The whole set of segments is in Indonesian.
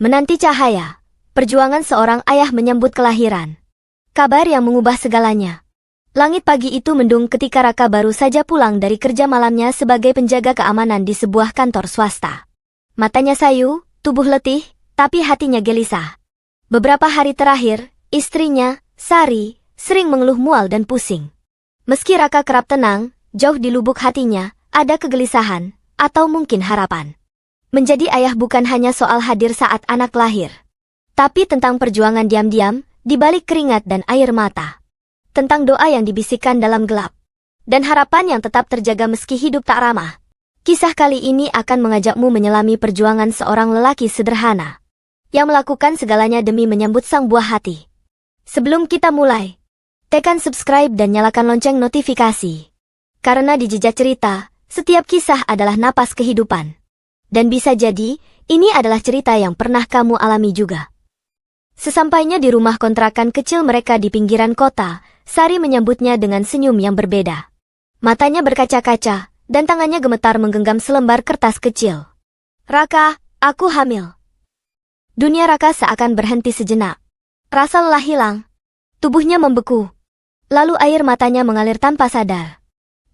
Menanti cahaya. Perjuangan seorang ayah menyambut kelahiran. Kabar yang mengubah segalanya. Langit pagi itu mendung ketika Raka baru saja pulang dari kerja malamnya sebagai penjaga keamanan di sebuah kantor swasta. Matanya sayu, tubuh letih, tapi hatinya gelisah. Beberapa hari terakhir, istrinya, Sari, sering mengeluh mual dan pusing. Meski Raka kerap tenang, jauh di lubuk hatinya, ada kegelisahan, atau mungkin harapan. Menjadi ayah bukan hanya soal hadir saat anak lahir. Tapi tentang perjuangan diam-diam, di balik keringat dan air mata. Tentang doa yang dibisikkan dalam gelap. Dan harapan yang tetap terjaga meski hidup tak ramah. Kisah kali ini akan mengajakmu menyelami perjuangan seorang lelaki sederhana. Yang melakukan segalanya demi menyambut sang buah hati. Sebelum kita mulai, tekan subscribe dan nyalakan lonceng notifikasi. Karena di jejak cerita, setiap kisah adalah napas kehidupan. Dan bisa jadi, ini adalah cerita yang pernah kamu alami juga. Sesampainya di rumah kontrakan kecil mereka di pinggiran kota, Sari menyambutnya dengan senyum yang berbeda. Matanya berkaca-kaca, dan tangannya gemetar menggenggam selembar kertas kecil. Raka, aku hamil. Dunia Raka seakan berhenti sejenak. Rasa lelah hilang. Tubuhnya membeku. Lalu air matanya mengalir tanpa sadar.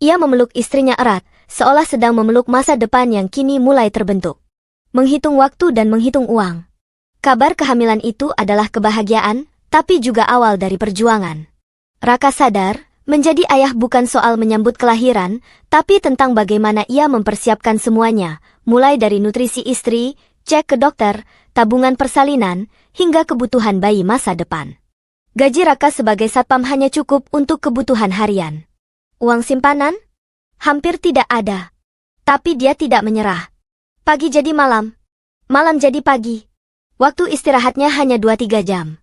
Ia memeluk istrinya erat, seolah sedang memeluk masa depan yang kini mulai terbentuk. Menghitung waktu dan menghitung uang. Kabar kehamilan itu adalah kebahagiaan, tapi juga awal dari perjuangan. Raka sadar, menjadi ayah bukan soal menyambut kelahiran, tapi tentang bagaimana ia mempersiapkan semuanya, mulai dari nutrisi istri, cek ke dokter, tabungan persalinan, hingga kebutuhan bayi masa depan. Gaji Raka sebagai satpam hanya cukup untuk kebutuhan harian. Uang simpanan? Hampir tidak ada. Tapi dia tidak menyerah. Pagi jadi malam. Malam jadi pagi. Waktu istirahatnya hanya 2-3 jam.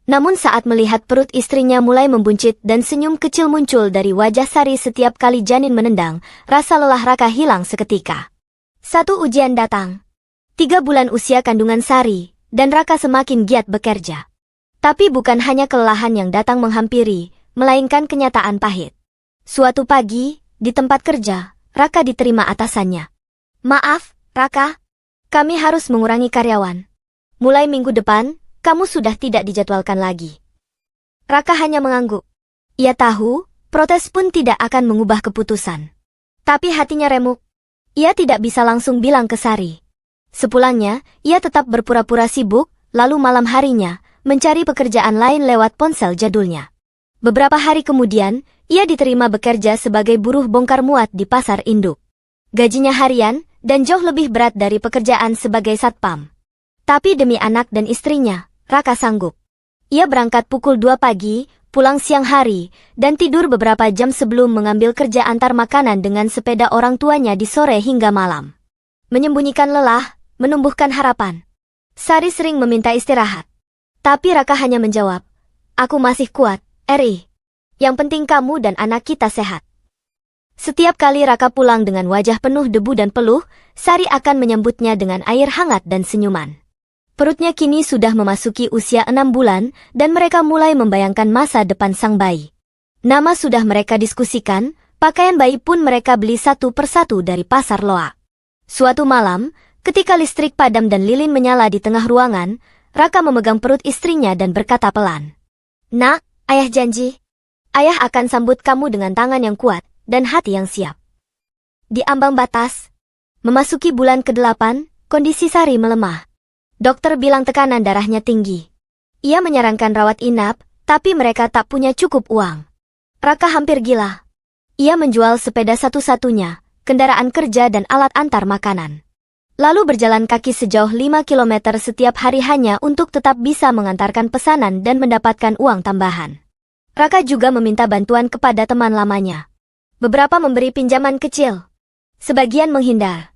Namun saat melihat perut istrinya mulai membuncit dan senyum kecil muncul dari wajah Sari setiap kali janin menendang, rasa lelah Raka hilang seketika. Satu ujian datang. 3 bulan usia kandungan Sari, dan Raka semakin giat bekerja. Tapi bukan hanya kelelahan yang datang menghampiri, melainkan kenyataan pahit. Suatu pagi, di tempat kerja, Raka diterima atasannya. Maaf, Raka. Kami harus mengurangi karyawan. Mulai minggu depan, kamu sudah tidak dijadwalkan lagi. Raka hanya mengangguk. Ia tahu, protes pun tidak akan mengubah keputusan. Tapi hatinya remuk. Ia tidak bisa langsung bilang ke Sari. Sepulangnya, ia tetap berpura-pura sibuk, lalu malam harinya, mencari pekerjaan lain lewat ponsel jadulnya. Beberapa hari kemudian, ia diterima bekerja sebagai buruh bongkar muat di pasar induk. Gajinya harian, dan jauh lebih berat dari pekerjaan sebagai satpam. Tapi demi anak dan istrinya, Raka sanggup. Ia berangkat pukul 2 pagi, pulang siang hari, dan tidur beberapa jam sebelum mengambil kerja antar makanan dengan sepeda orang tuanya di sore hingga malam. Menyembunyikan lelah, menumbuhkan harapan. Sari sering meminta istirahat. Tapi Raka hanya menjawab, aku masih kuat, Eri. Yang penting kamu dan anak kita sehat. Setiap kali Raka pulang dengan wajah penuh debu dan peluh, Sari akan menyambutnya dengan air hangat dan senyuman. Perutnya kini sudah memasuki usia 6 bulan, dan mereka mulai membayangkan masa depan sang bayi. Nama sudah mereka diskusikan, pakaian bayi pun mereka beli satu persatu dari pasar loak. Suatu malam, ketika listrik padam dan lilin menyala di tengah ruangan, Raka memegang perut istrinya dan berkata pelan. Nak, ayah janji. Ayah akan sambut kamu dengan tangan yang kuat, dan hati yang siap. Di ambang batas, memasuki bulan ke-8, kondisi Sari melemah. Dokter bilang tekanan darahnya tinggi. Ia menyarankan rawat inap, tapi mereka tak punya cukup uang. Raka hampir gila. Ia menjual sepeda satu-satunya, kendaraan kerja dan alat antar makanan. Lalu berjalan kaki sejauh 5 km setiap hari hanya untuk tetap bisa mengantarkan pesanan dan mendapatkan uang tambahan. Raka juga meminta bantuan kepada teman lamanya. Beberapa memberi pinjaman kecil. Sebagian menghindar.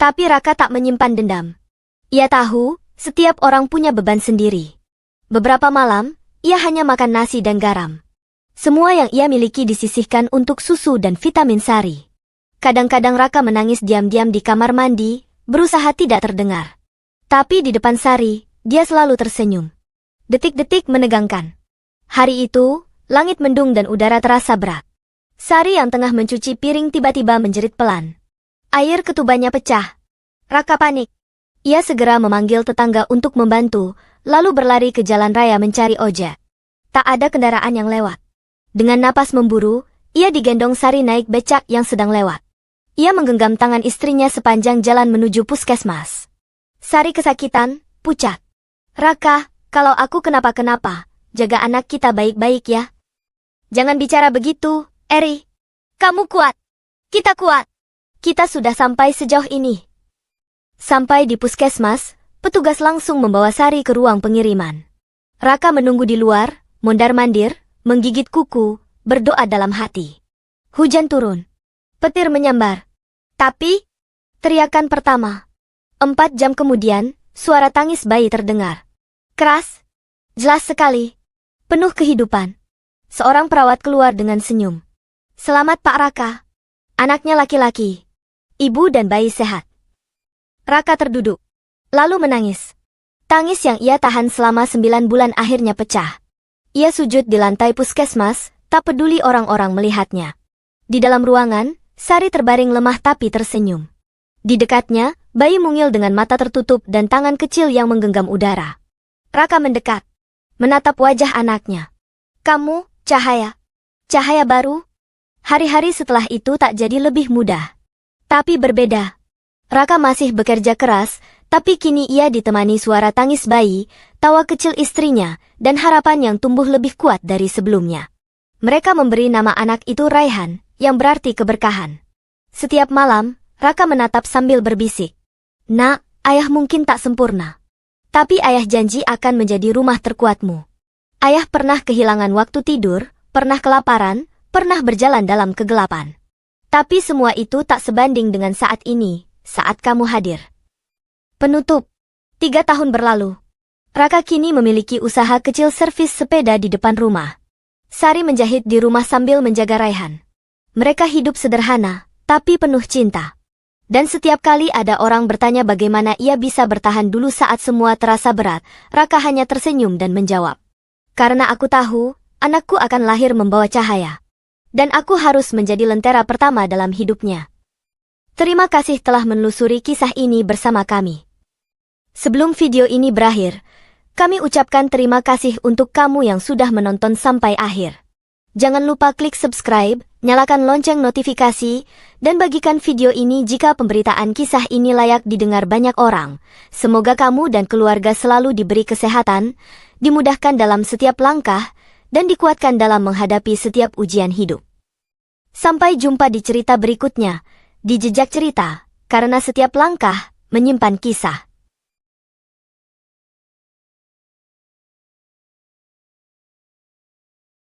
Tapi Raka tak menyimpan dendam. Ia tahu, setiap orang punya beban sendiri. Beberapa malam, ia hanya makan nasi dan garam. Semua yang ia miliki disisihkan untuk susu dan vitamin Sari. Kadang-kadang Raka menangis diam-diam di kamar mandi, berusaha tidak terdengar. Tapi di depan Sari, dia selalu tersenyum. Detik-detik menegangkan. Hari itu, langit mendung dan udara terasa berat. Sari yang tengah mencuci piring tiba-tiba menjerit pelan. Air ketubannya pecah. Raka panik. Ia segera memanggil tetangga untuk membantu, lalu berlari ke jalan raya mencari ojek. Tak ada kendaraan yang lewat. Dengan napas memburu, ia digendong Sari naik becak yang sedang lewat. Ia menggenggam tangan istrinya sepanjang jalan menuju puskesmas. Sari kesakitan, pucat. Raka, kalau aku kenapa-kenapa, jaga anak kita baik-baik ya. Jangan bicara begitu, Eri. Kamu kuat. Kita kuat. Kita sudah sampai sejauh ini. Sampai di puskesmas, petugas langsung membawa Sari ke ruang pengiriman. Raka menunggu di luar, mondar-mandir, menggigit kuku, berdoa dalam hati. Hujan turun. Petir menyambar. Tapi, teriakan pertama. 4 jam kemudian, suara tangis bayi terdengar. Keras. Jelas sekali. Penuh kehidupan. Seorang perawat keluar dengan senyum. Selamat Pak Raka. Anaknya laki-laki. Ibu dan bayi sehat. Raka terduduk. Lalu menangis. Tangis yang ia tahan selama 9 bulan akhirnya pecah. Ia sujud di lantai puskesmas, tak peduli orang-orang melihatnya. Di dalam ruangan, Sari terbaring lemah tapi tersenyum. Di dekatnya, bayi mungil dengan mata tertutup dan tangan kecil yang menggenggam udara. Raka mendekat. Menatap wajah anaknya. Kamu, cahaya. Cahaya baru? Hari-hari setelah itu tak jadi lebih mudah. Tapi berbeda. Raka masih bekerja keras, tapi kini ia ditemani suara tangis bayi, tawa kecil istrinya, dan harapan yang tumbuh lebih kuat dari sebelumnya. Mereka memberi nama anak itu Raihan, yang berarti keberkahan. Setiap malam, Raka menatap sambil berbisik. Nak, ayah mungkin tak sempurna. Tapi ayah janji akan menjadi rumah terkuatmu. Ayah pernah kehilangan waktu tidur, pernah kelaparan, pernah berjalan dalam kegelapan. Tapi semua itu tak sebanding dengan saat ini, saat kamu hadir. Penutup. 3 tahun berlalu. Raka kini memiliki usaha kecil servis sepeda di depan rumah. Sari menjahit di rumah sambil menjaga Raihan. Mereka hidup sederhana, tapi penuh cinta. Dan setiap kali ada orang bertanya bagaimana ia bisa bertahan dulu saat semua terasa berat, Raka hanya tersenyum dan menjawab. Karena aku tahu, anakku akan lahir membawa cahaya. Dan aku harus menjadi lentera pertama dalam hidupnya. Terima kasih telah menelusuri kisah ini bersama kami. Sebelum video ini berakhir, kami ucapkan terima kasih untuk kamu yang sudah menonton sampai akhir. Jangan lupa klik subscribe, nyalakan lonceng notifikasi, dan bagikan video ini jika pemberitaan kisah ini layak didengar banyak orang. Semoga kamu dan keluarga selalu diberi kesehatan, dimudahkan dalam setiap langkah, dan dikuatkan dalam menghadapi setiap ujian hidup. Sampai jumpa di cerita berikutnya. Di Jejak Cerita, karena setiap langkah menyimpan kisah.